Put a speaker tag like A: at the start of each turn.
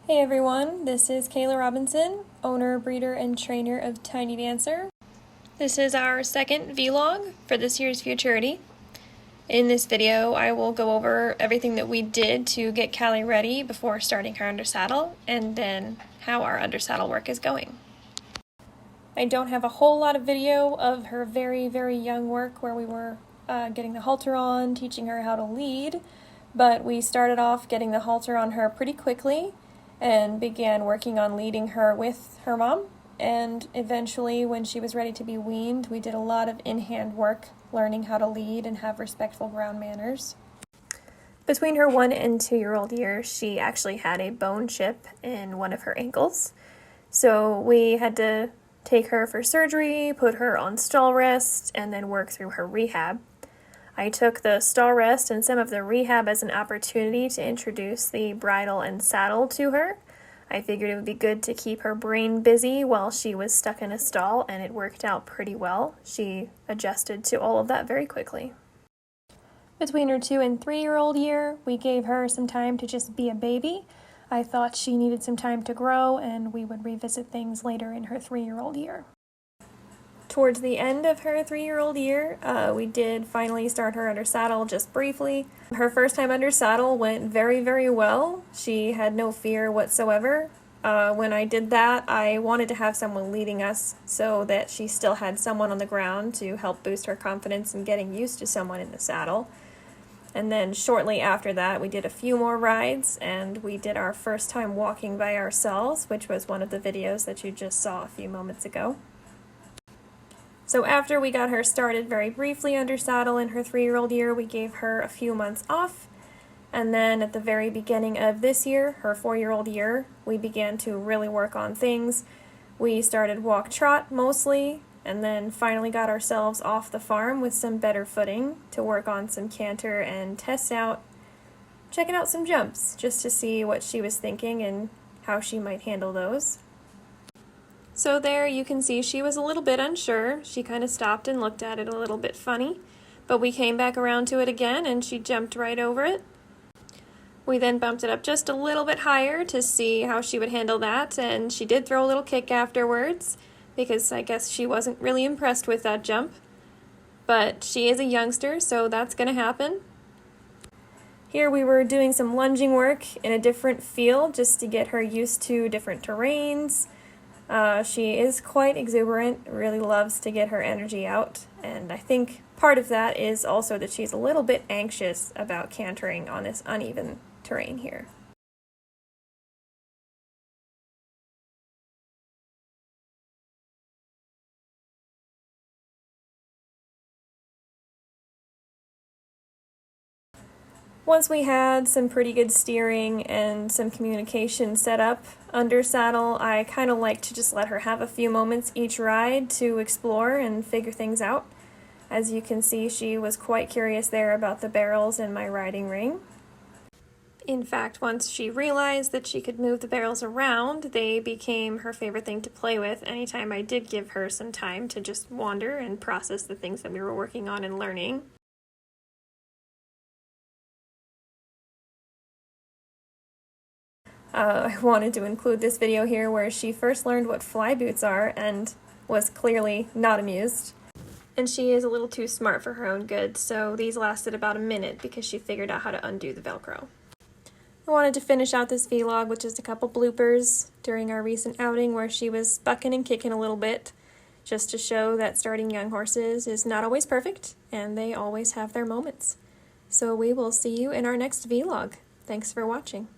A: Hey everyone, this is Kayla Robinson, owner, breeder, and trainer of Tiny Dancer. This is our second vlog for this year's Futurity. In this video, I will go over everything that we did to get Callie ready before starting her under saddle, and then how our under saddle work is going. I don't have a whole lot of video of her very, very young work where we were getting the halter on, teaching her how to lead, but we started off getting the halter on her pretty quickly and began working on leading her with her mom. And eventually, when she was ready to be weaned, we did a lot of in-hand work, learning how to lead and have respectful ground manners. Between her 1 and 2-year-old years, she actually had a bone chip in one of her ankles. So we had to take her for surgery, put her on stall rest, and then work through her rehab. I took the stall rest and some of the rehab as an opportunity to introduce the bridle and saddle to her. I figured it would be good to keep her brain busy while she was stuck in a stall, and it worked out pretty well. She adjusted to all of that very quickly. Between her 2 and 3-year-old year, we gave her some time to just be a baby. I thought she needed some time to grow, and we would revisit things later in her 3-year-old year. Towards the end of her 3-year-old year, we did finally start her under saddle just briefly. Her first time under saddle went very, very well. She had no fear whatsoever. When I did that, I wanted to have someone leading us so that she still had someone on the ground to help boost her confidence in getting used to someone in the saddle. And then shortly after that, we did a few more rides, and we did our first time walking by ourselves, which was one of the videos that you just saw a few moments ago. So after we got her started very briefly under saddle in her 3-year-old year, we gave her a few months off. And then at the very beginning of this year, her 4-year-old year, we began to really work on things. We started walk trot mostly, and then finally got ourselves off the farm with some better footing to work on some canter and test out, checking out some jumps just to see what she was thinking and how she might handle those. So there you can see she was a little bit unsure. She kind of stopped and looked at it a little bit funny, but we came back around to it again and she jumped right over it. We then bumped it up just a little bit higher to see how she would handle that, and she did throw a little kick afterwards because I guess she wasn't really impressed with that jump. But she is a youngster, so that's going to happen. Here we were doing some lunging work in a different field just to get her used to different terrains. She is quite exuberant, really loves to get her energy out, and I think part of that is also that she's a little bit anxious about cantering on this uneven terrain here. Once we had some pretty good steering and some communication set up under saddle, I kind of like to just let her have a few moments each ride to explore and figure things out. As you can see, she was quite curious there about the barrels in my riding ring. In fact, once she realized that she could move the barrels around, they became her favorite thing to play with anytime I did give her some time to just wander and process the things that we were working on and learning. I wanted to include this video here where she first learned what fly boots are and was clearly not amused. And she is a little too smart for her own good, so these lasted about a minute because she figured out how to undo the Velcro. I wanted to finish out this vlog with just a couple bloopers during our recent outing where she was bucking and kicking a little bit, just to show that starting young horses is not always perfect, and they always have their moments. So we will see you in our next vlog. Thanks for watching.